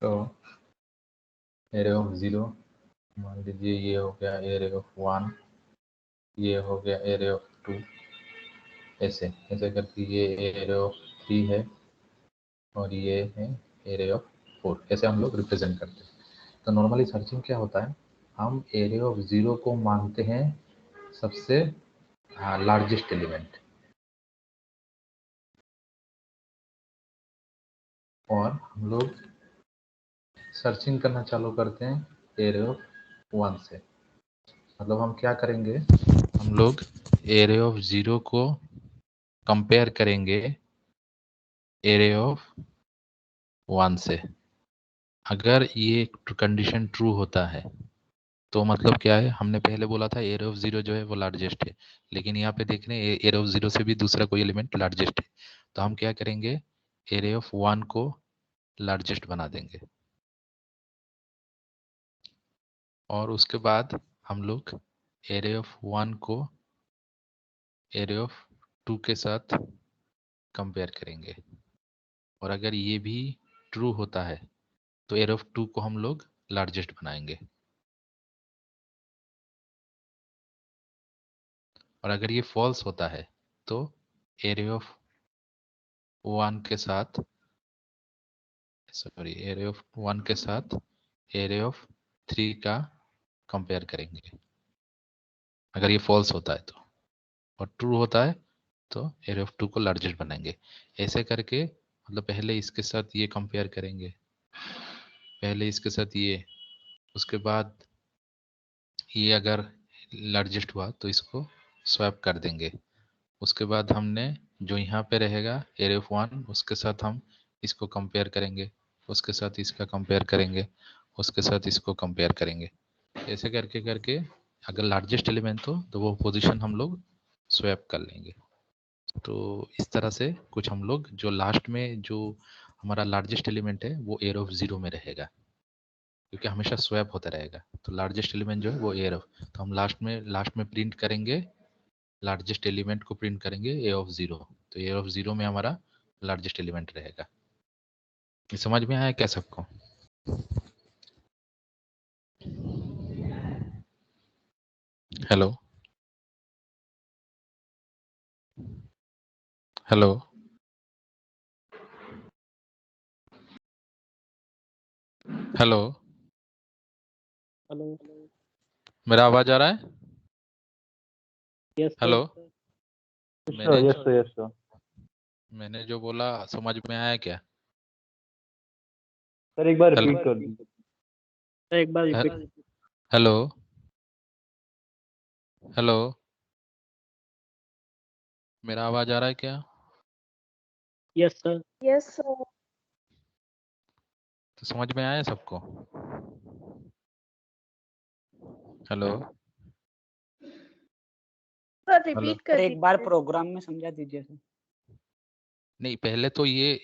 तो array of 0 मान लीजिए ये हो गया एरे ऑफ 1, ये हो गया एरे ऑफ 2, ऐसे ऐसे करके ये एरे ऑफ 3 है और ये है एरे ऑफ 4, ऐसे हम लोग रिप्रेजेंट करते हैं। तो नॉर्मली सर्चिंग क्या होता है, हम एरे ऑफ 0 को मानते हैं सबसे लार्जेस्ट एलिमेंट, और हम लोग सर्चिंग करना चालू करते हैं एरे ऑफ 1 से। मतलब हम क्या करेंगे, हम लोग एरे ऑफ 0 को कंपेयर करेंगे एरे ऑफ 1 से। अगर ये कंडीशन ट्रू होता है तो मतलब क्या है, हमने पहले बोला था एरे ऑफ 0 जो है वो लार्जेस्ट है, लेकिन यहाँ पे देख रहे हैं एरे ऑफ 0 से भी दूसरा कोई एलिमेंट लार्जेस्ट है। तो हम क्या करेंगे, एरे ऑफ 1 को लार्जेस्ट बना देंगे, और उसके बाद हम लोग एरे ऑफ 1 को एरे ऑफ 2 के साथ कंपेयर करेंगे, और अगर ये भी ट्रू होता है तो एरे ऑफ 2 को हम लोग लार्जेस्ट बनाएंगे, और अगर ये फॉल्स होता है तो एरे ऑफ 1 के साथ, सॉरी, एरे ऑफ 1 के साथ एरे ऑफ 3 का कंपेयर करेंगे, अगर ये फॉल्स होता है तो, और ट्रू होता है तो एरे ऑफ 2 को लार्जेस्ट बनाएंगे। ऐसे करके मतलब पहले इसके साथ ये कंपेयर करेंगे, पहले इसके साथ ये, उसके बाद ये अगर लार्जेस्ट हुआ तो इसको स्वैप कर देंगे। उसके बाद हमने जो यहाँ पे रहेगा एरे ऑफ 1, उसके साथ हम इसको कंपेयर करेंगे, उसके साथ इसका कंपेयर करेंगे, उसके साथ इसको कंपेयर करेंगे। ऐसे करके करके अगर लार्जेस्ट एलिमेंट हो तो वो पोजीशन हम लोग स्वैप कर लेंगे। तो इस तरह से कुछ हम लोग जो लास्ट में जो हमारा लार्जेस्ट एलिमेंट है वो एयर ऑफ 0 में रहेगा, क्योंकि हमेशा स्वैप होता रहेगा। तो लार्जेस्ट एलिमेंट जो है वो एयर ऑफ, तो हम लास्ट में प्रिंट करेंगे, लार्जेस्ट एलिमेंट को प्रिंट करेंगे ए ऑफ 0। तो ए ऑफ 0 में हमारा लार्जेस्ट एलिमेंट रहेगा। ये समझ में आया क्या सबको? हेलो हेलो हेलो, हेलो, मेरा आवाज आ रहा है? Yes sir. Hello, yes sir. मैंने जो बोला समझ में आया क्या? सर एक बार हेलो रिपीट कर दीजिए। सर एक बार रिपीट। हेलो हेलो, मेरा आवाज आ रहा है क्या? Yes sir. Yes sir. तो समझ में आया सबको? Hello sir hello, repeat sir कर एक बार दीजिए। प्रोग्राम में समझा दीजिए सर। नहीं पहले तो ये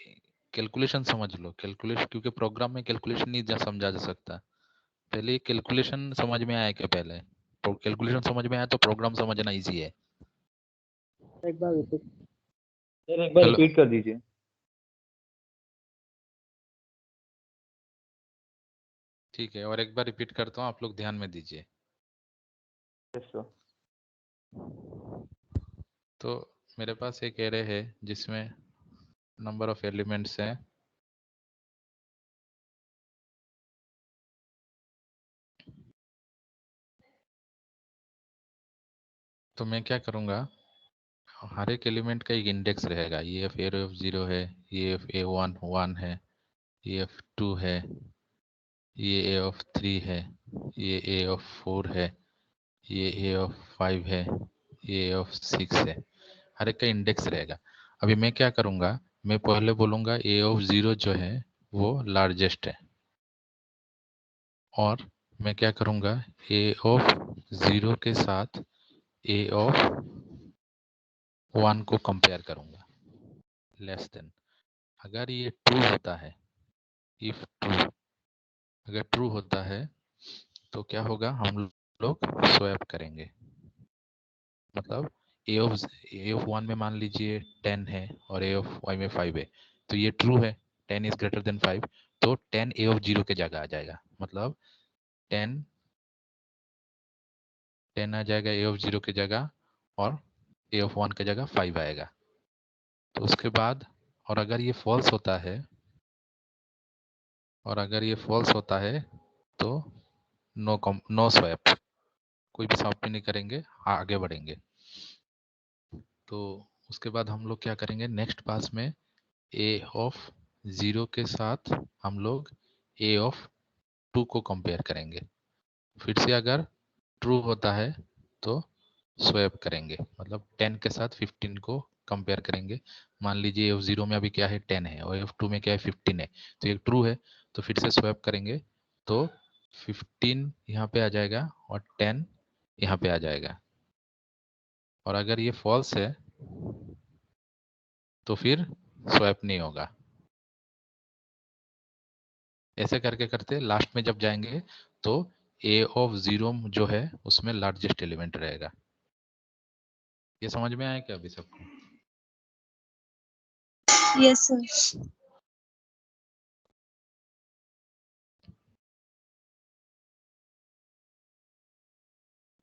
कैलकुलेशन समझ लो, कैलकुलेशन, क्योंकि प्रोग्राम में कैलकुलेशन नहीं समझा जा सकता। पहले ये कैलकुलेशन समझ में आया क्या? पहले तो कैलकुलेशन समझ में आया तो प्रोग्राम समझना इजी है। एक बार रिपीट। सर एक बार हेलो, रिपीट कर दीजिए। ठीक है, और एक बार रिपीट करता हूँ, आप लोग ध्यान में दीजिए। Yes sir. तो मेरे पास एक एरे है जिसमें नंबर ऑफ एलिमेंट्स हैं, तो मैं क्या करूँगा, हर एक एलिमेंट का एक इंडेक्स रहेगा। ये एफ ए ऑफ 0 है, ये एफ ए 1 है, ये एफ 2 है, ये ए ऑफ 3 है, ये ए ऑफ 4 है, ये ए ऑफ 5 है, ये ए ऑफ 6 है। हर एक का इंडेक्स रहेगा। अभी मैं क्या करूँगा, मैं पहले बोलूँगा ए ऑफ 0 जो है वो लार्जेस्ट है, और मैं क्या करूँगा, ए ऑफ 0 के साथ ए ऑफ 1 को कंपेयर करूँगा, लेस देन। अगर ये ट्रू होता है, इफ ट्रू, अगर ट्रू होता है तो क्या होगा, हम लोग स्वैप करेंगे। मतलब ए ऑफ 1 में मान लीजिए 10 है और ए ऑफ वाई में 5 है, तो ये ट्रू है, 10 इज ग्रेटर देन 5, तो 10 ए ऑफ 0 के जगह आ जाएगा, मतलब 10 आ जाएगा ए ऑफ 0 की जगह, और ए ऑफ 1 की जगह 5 आएगा। तो उसके बाद, और अगर ये फॉल्स होता है, तो नो स्वैप, कोई भी स्वैप नहीं करेंगे, आगे बढ़ेंगे। तो उसके बाद हम लोग क्या करेंगे, नेक्स्ट पास में ए ऑफ 0 के साथ हम लोग ए ऑफ 2 को कंपेयर करेंगे। फिर से अगर ट्रू होता है तो स्वैप करेंगे, मतलब 10 के साथ 15 को कंपेयर करेंगे। मान लीजिए एफ 0 में अभी क्या है, 10 है, और एफ 2 में क्या है, 15 है, तो ये ट्रू है, तो फिर से स्वैप करेंगे, तो 15 यहाँ पे आ जाएगा और 10 यहाँ पे आ जाएगा। और अगर ये फॉल्स है तो फिर स्वैप नहीं होगा। ऐसे करके करते लास्ट में जब जाएंगे तो ए ऑफ 0 जो है उसमें लार्जेस्ट एलिमेंट रहेगा। ये समझ में आया क्या अभी सबको? Yes sir.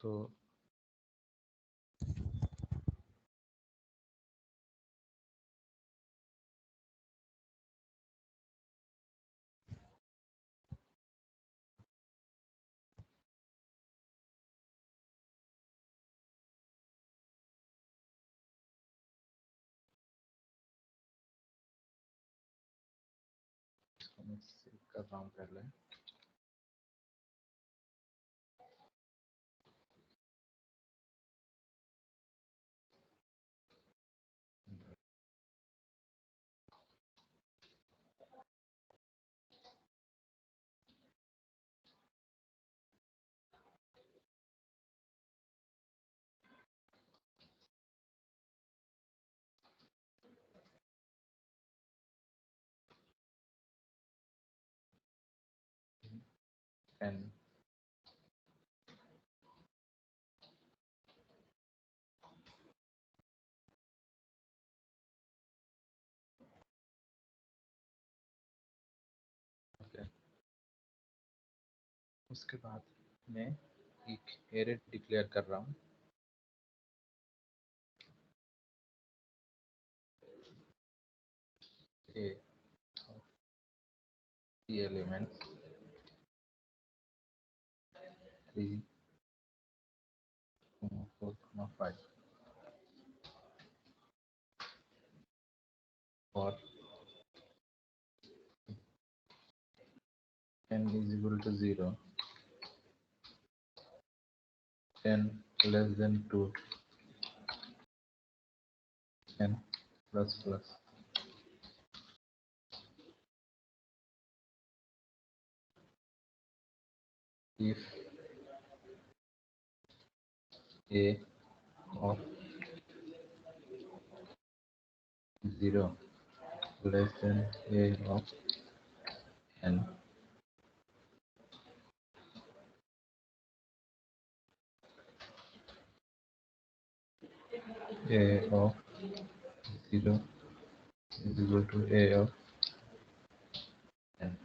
तो का काम कर लें। एंड उसके बाद मैं एक एरे डिक्लेयर कर रहा हूँ, ए एलिमेंट 3, 4, 5 और n is equal to 0, 10 less than 2, 10 plus plus if a of 0 less than a of n, a of 0 is equal to a of n.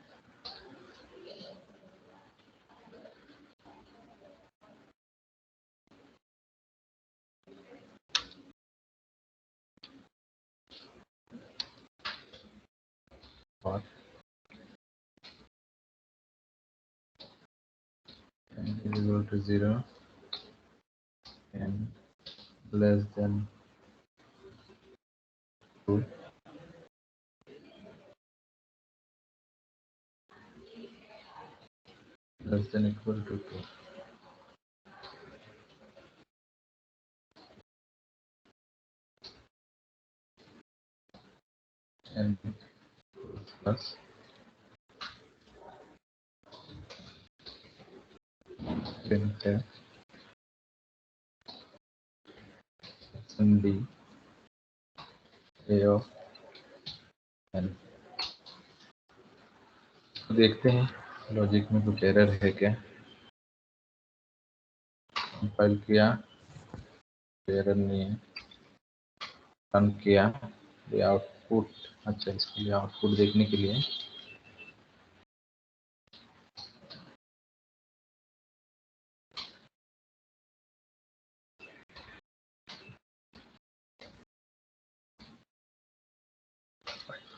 और n is equal to 0, n less than 2, less than equal to 2, n plus printf b a of n। तो देखते हैं logic में कुछ error है क्या। Compile किया, error नहीं है, रन किया, ये आउटपुट, अच्छा इसके लिए आउटपुट देखने के लिए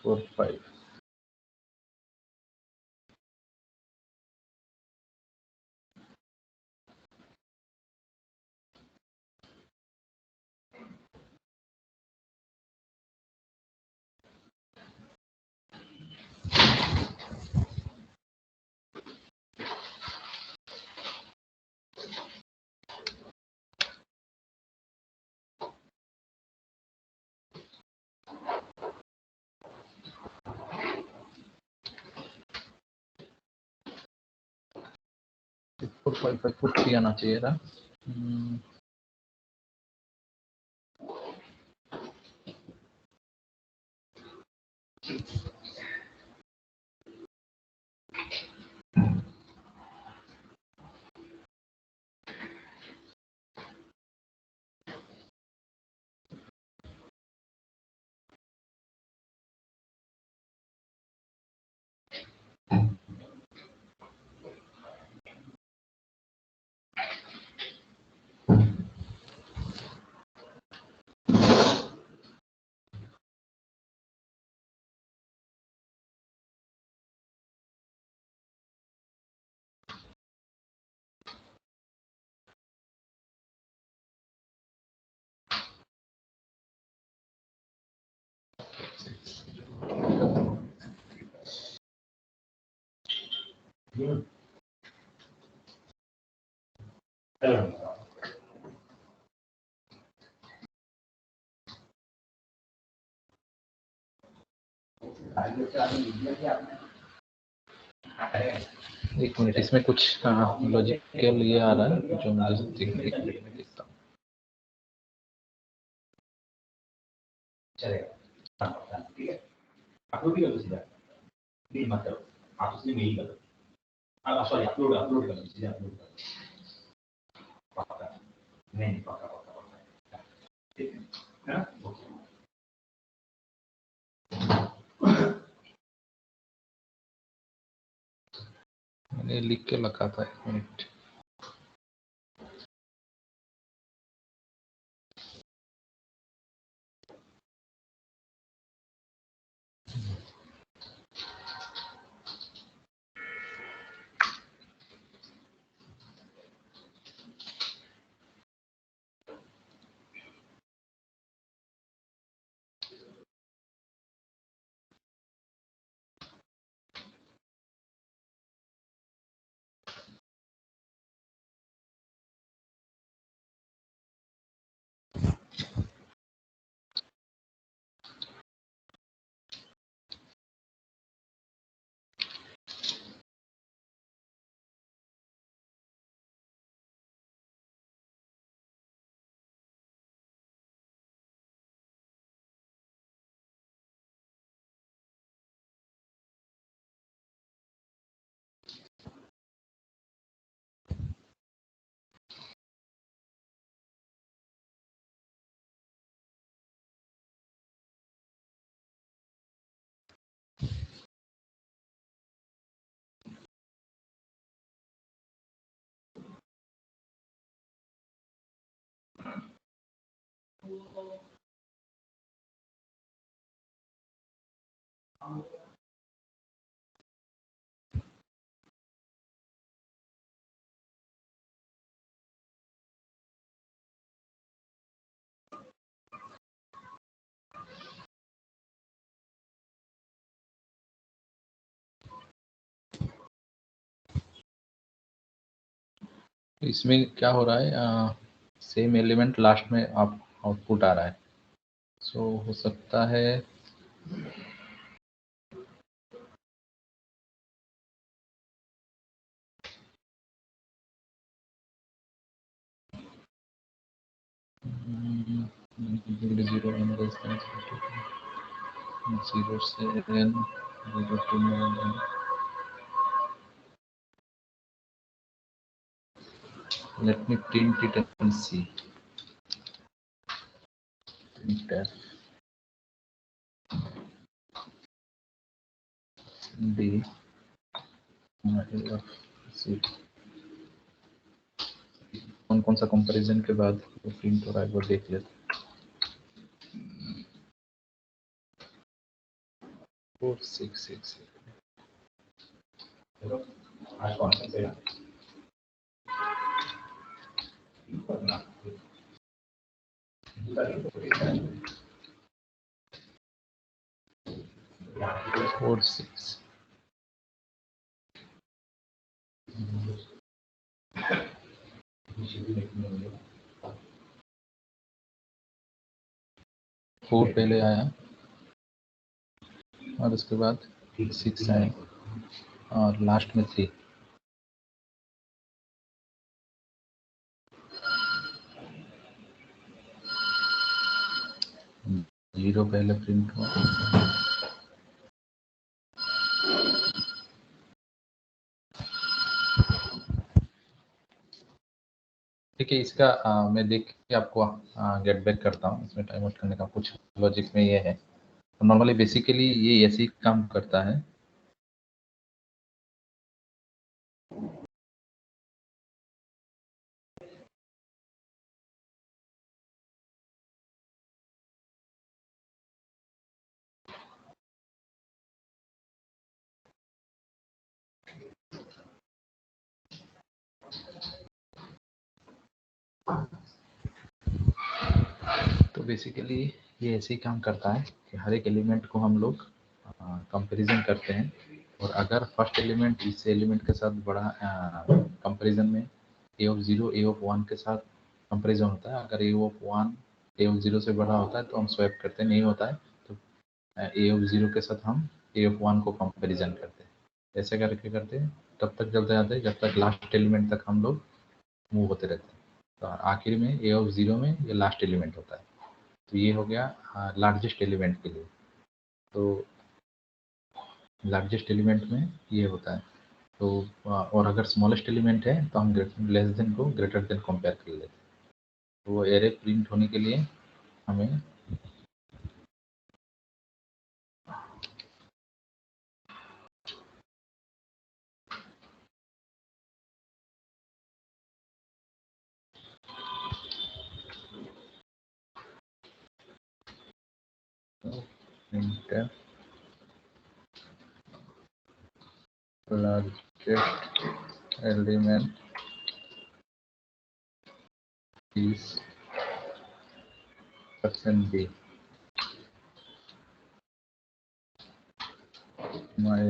4 5 4 5 5 50 आना चाहिए था। एक मिनट, इसमें कुछ लॉजिकल ये आ रहा है जो मुझे देखता हूँ। चलेगा, ठीक है। अपलोड भी कर दो सीधा, प्लीज मत करो, आप उसने मेल कर दो। सॉरी, अपलोड कर दो, सीधा अपलोड कर दो। पक्का नहीं, पक्का ठीक है ना? ओके। मैंने लिख के रखा था, एक मिनट। इसमें क्या हो रहा है, सेम एलिमेंट लास्ट में आप आउटपुट आ रहा है। सो हो सकता है जीरो से n 0 to let me print it and see. Printf d कौन सा कंपैरिजन के बाद वो प्रिंट हो रहा है वो देख लेते हैं। 4 6 6 आज कौन सा है फोर सिक्स फोर पहले आया और उसके बाद 6 आया और लास्ट में 3। जीरो पहले प्रिंट हुआ, ठीक है। इसका मैं देख के आपको गेट बैक करता हूँ। इसमें टाइम आउट करने का कुछ लॉजिक में ये है। तो नॉर्मली बेसिकली ये ऐसे ही काम करता है। तो बेसिकली ये ऐसे ही काम करता है कि हर एक एलिमेंट को हम लोग कंपैरिजन करते हैं, और अगर फर्स्ट एलिमेंट इस एलिमेंट के साथ बड़ा कंपैरिजन में ए ऑफ 0 ए ऑफ 1 के साथ कंपैरिजन होता है। अगर ए ऑफ 1 ए ऑफ 0 से बड़ा होता है तो हम स्वैप करते हैं, नहीं होता है तो ए ऑफ 0 के साथ हम ए ऑफ 1 को कंपैरिजन करते हैं। ऐसे करके करते हैं तब तक चलते जाते हैं जब तक लास्ट एलिमेंट तक हम लोग मूव होते रहते हैं। तो आखिर में ए ऑफ 0 में ये लास्ट एलिमेंट होता है। तो ये हो गया लार्जेस्ट एलिमेंट के लिए। तो लार्जेस्ट एलिमेंट में ये होता है। तो और अगर स्मॉलेस्ट एलिमेंट है तो हम लेस देन को ग्रेटर देन कंपेयर कर लेते हैं। तो वो एरे प्रिंट होने के लिए हमें printf largest element is %b my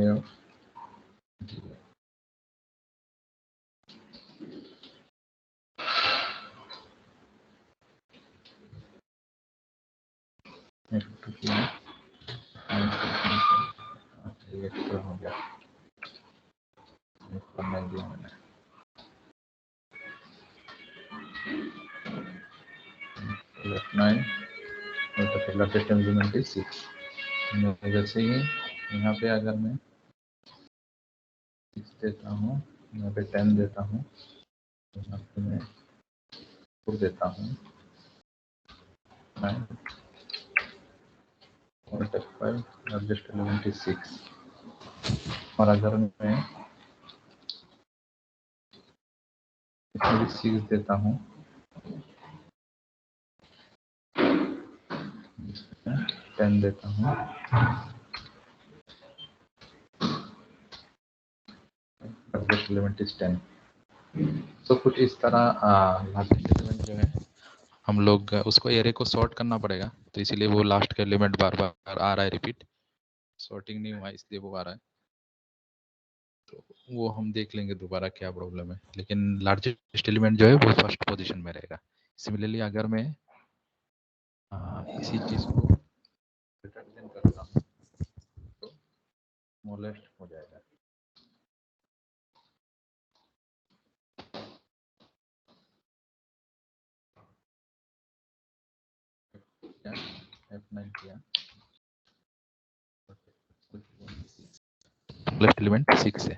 हो गया करना दिया मैंने। F9 और तो पहला सिस्टम एलिमेंट है 6। जैसे ही यहाँ पे अगर मैं 6 देता हूँ, यहाँ पे 10 देता हूँ, यहाँ पे मैं 4 देता हूँ 9 और F5 लार्जेस्ट एलिमेंट है 6। और अगर मैं इसमें भी 6 देता हूँ, 10 देता हूँ, लार्जेस्ट एलिमेंट इज 10। तो कुछ इस तरह लार्जेस्ट एलिमेंट जो है हम लोग उसको एरे को सॉर्ट करना पड़ेगा। तो इसीलिए वो लास्ट का एलिमेंट बार बार आ रहा है, रिपीट सॉर्टिंग नहीं हुआ इसलिए वो आ रहा है। तो वो हम देख लेंगे दोबारा क्या प्रॉब्लम है, लेकिन लार्जेस्ट एलिमेंट जो है वो फर्स्ट पोजीशन में रहेगा। सिमिलरली अगर मैं इसी चीज को ग्रेटर देन करता हूँ तो स्मॉलेस्ट हो जाएगा। क्या F9 किया, लेफ्ट एलिमेंट 6 है।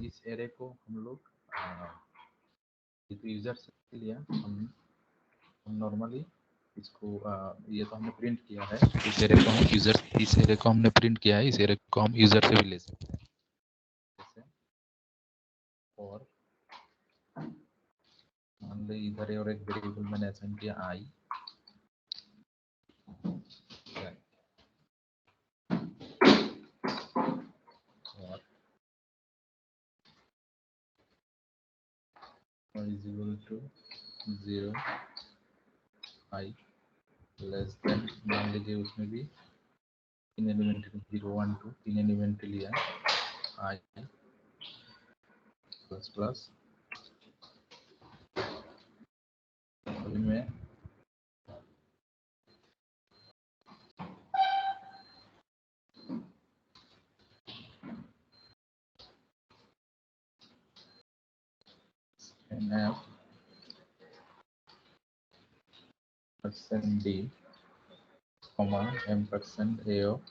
इस एरे को हम लोग यूजर से लिया, हम नॉर्मली इसको ये तो हमने प्रिंट किया है। इस एरे को हम यूजर, इस एरे को हमने प्रिंट किया है, इस एरे को हम यूजर से भी ले सकते हैं जैसे। और मान लो इधर और एक वेरिएबल मैंने असाइन किया आई, is equal to 0 I less than, मान लीजिए उसमें भी 3 एलिमेंट 0 1 2 3 एलिमेंट लिया I प्लस प्लस में NF % D, M% A of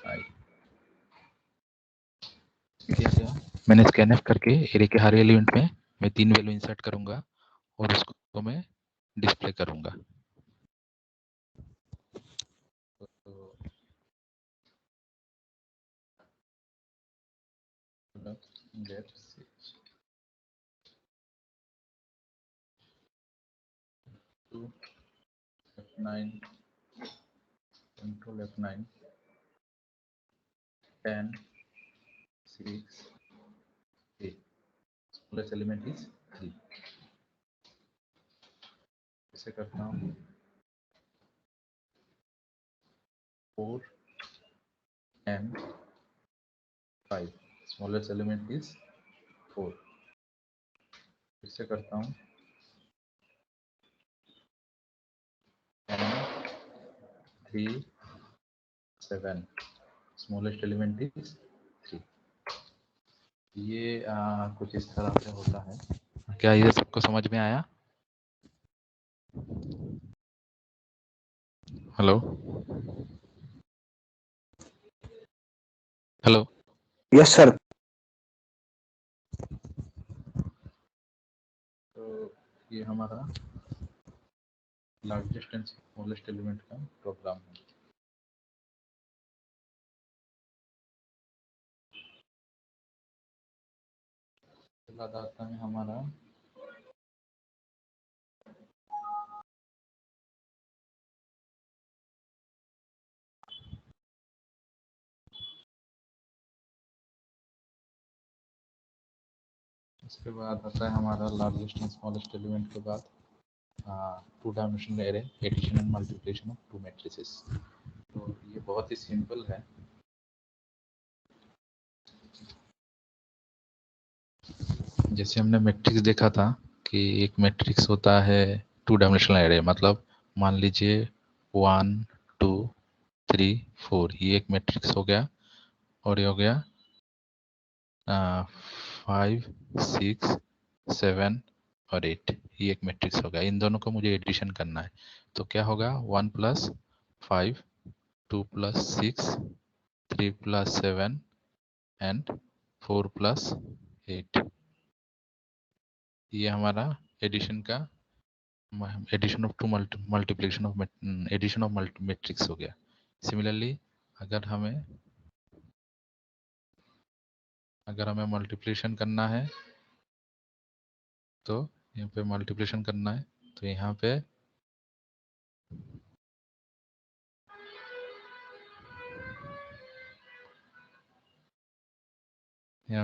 I। क्या मैंने स्कैनफ करके एरे के हर एलिमेंट में मैं 3 वैल्यू इंसर्ट करूंगा और उसको मैं डिस्प्ले करूंगा। तो get 2 F9 control F9 10 6 8 smallest element is 3। इसे करता हूँ 4 and 5 smallest element is 4। इसे करता हूँ 3 7 smallest element is 3। ये कुछ इस तरह से होता है। क्या ये सबको समझ में आया? Hello hello yes sir. तो ये हमारा लार्जेस्ट एंड स्मॉलेस्ट एलिमेंट का प्रोग्राम है। बाद आता है हमारा इसके बाद आता है हमारा लार्जेस्ट एंड स्मॉलेस्ट एलिमेंट के बाद 2 dimensional array addition and multiplication of 2 matrices. तो ये बहुत ही सिंपल है। जैसे हमने मैट्रिक्स देखा था कि एक मैट्रिक्स होता है 2 डायमेंशनल एरे, मतलब मान लीजिए 1 2 3 4 ये एक मैट्रिक्स हो गया, और ये हो गया 5 6 7 और 8 ये एक मैट्रिक्स हो गया। इन दोनों को मुझे एडिशन करना है, तो क्या होगा 1 + 5 2 + 6 3 + 7 एंड 4 + 8। ये हमारा एडिशन का addition of 2 multiplication of addition of matrix हो गया। सिमिलरली अगर हमें मल्टीप्लिकेशन करना है तो यहाँ पे मल्टीप्लिकेशन करना है, तो यहाँ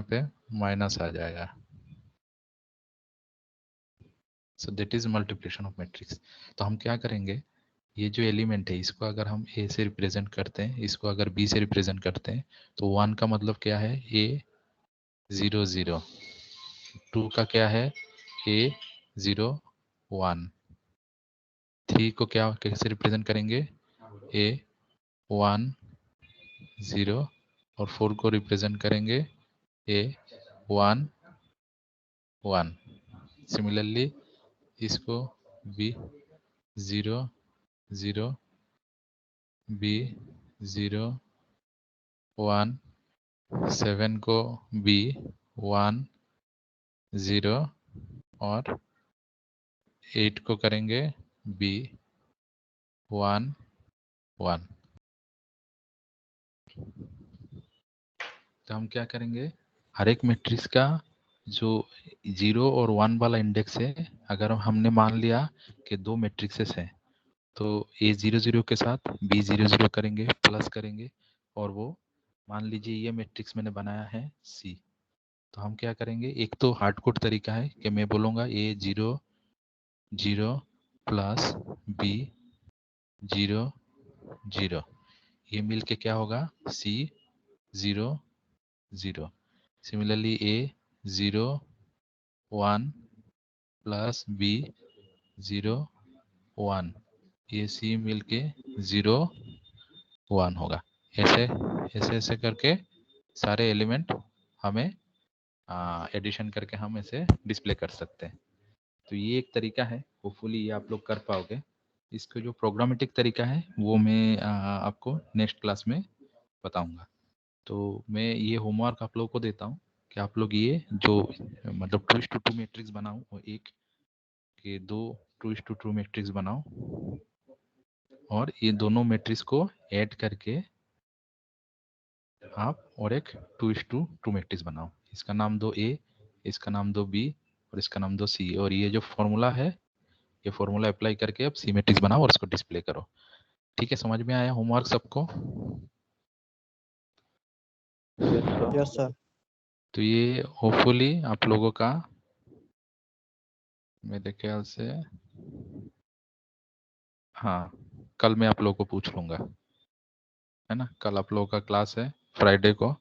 पे माइनस आ जाएगा। So that is multiplication of matrix. तो हम क्या करेंगे, ये जो एलिमेंट है इसको अगर हम ए से रिप्रेजेंट करते हैं, इसको अगर बी से रिप्रेजेंट करते हैं, तो 1 का मतलब क्या है ए 0 0, 2 का क्या है ए 0 1, 3 को क्या कैसे रिप्रेजेंट करेंगे ए 1 0, और 4 को रिप्रेजेंट करेंगे ए 1 1। सिमिलरली इसको बी 0 0 बी 0 1, 7 को बी 1 0 और 8 को करेंगे बी 1 1। तो हम क्या करेंगे, हर एक मैट्रिक्स का जो 0 और 1 वाला इंडेक्स है, अगर हमने मान लिया कि 2 मैट्रिक्सेस हैं, तो ए 0 0 के साथ बी 0 0 करेंगे, प्लस करेंगे, और वो मान लीजिए ये मैट्रिक्स मैंने बनाया है सी, तो हम क्या करेंगे, एक तो हार्ड कोड तरीका है कि मैं बोलूँगा A 0 0 प्लस B 0 0, ये मिल के क्या होगा C 0 0। Similarly A 0 1 plus B 0 1, ये C मिल के 0 1 होगा। ऐसे ऐसे ऐसे करके सारे एलिमेंट हमें एडिशन करके हम इसे डिस्प्ले कर सकते हैं। तो ये एक तरीका है, होपफुली ये आप लोग कर पाओगे। इसका जो प्रोग्रामेटिक तरीका है वो मैं आपको नेक्स्ट क्लास में बताऊंगा। तो मैं ये होमवर्क आप लोगों को देता हूँ कि आप लोग ये जो मतलब 2:2 मैट्रिक्स बनाओ, और एक के 2 2:2 मैट्रिक्स बनाओ, और ये दोनों मैट्रिक्स को ऐड करके आप और एक 2:2 मैट्रिक्स बनाओ। इसका नाम दो A, इसका नाम दो B और इसका नाम दो C, और ये जो फॉर्मूला है ये फॉर्मूला अप्लाई करके आप C मैट्रिक्स बनाओ और उसको डिस्प्ले करो। ठीक है, समझ में आया होमवर्क सबको? Yes sir. तो ये होपफुली आप लोगों का मेरे ख्याल से, हाँ, कल मैं आप लोगों को पूछ लूंगा, है ना। कल आप लोगों का क्लास है फ्राइडे को,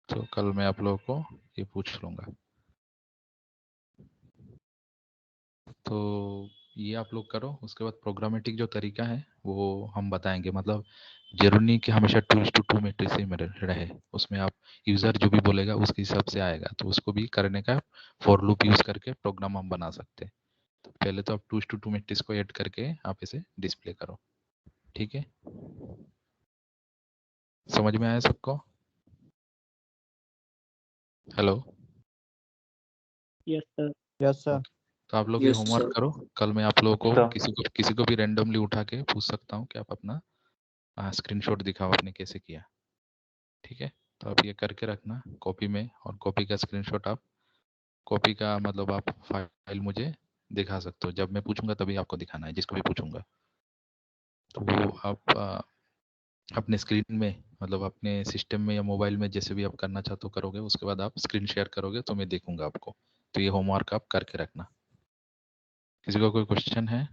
तो कल मैं आप लोगों को ये पूछ लूंगा। तो ये आप लोग करो, उसके बाद प्रोग्रामेटिक जो तरीका है वो हम बताएंगे। मतलब जरूरी नहीं कि हमेशा 2:2 मैट्रिक्स ही में रहे, उसमें आप यूजर जो भी बोलेगा उसके हिसाब से आएगा, तो उसको भी करने का फॉर लूप यूज करके प्रोग्राम हम बना सकते हैं। तो पहले तो आप 2:2 मैट्रिक्स को ऐड करके आप इसे डिस्प्ले करो। ठीक है, समझ में आया सबको? Hello, yes sir. Yes sir. तो आप लोग ये होमवर्क करो। कल मैं आप लोगों को सर। किसी को भी रैंडमली उठा के पूछ सकता हूँ कि आप अपना स्क्रीनशॉट दिखाओ आपने कैसे किया। ठीक है, तो आप ये करके रखना कॉपी में, और कॉपी का स्क्रीनशॉट आप, कॉपी का मतलब आप फाइल मुझे दिखा सकते हो। जब मैं पूछूंगा तभी आपको दिखाना है, जिसको भी पूछूंगा। तो वो आप अपने स्क्रीन में, मतलब अपने सिस्टम में या मोबाइल में जैसे भी आप करना चाहते हो करोगे, उसके बाद आप स्क्रीन शेयर करोगे तो मैं देखूंगा आपको। तो ये होमवर्क आप करके रखना। किसी को कोई क्वेश्चन है?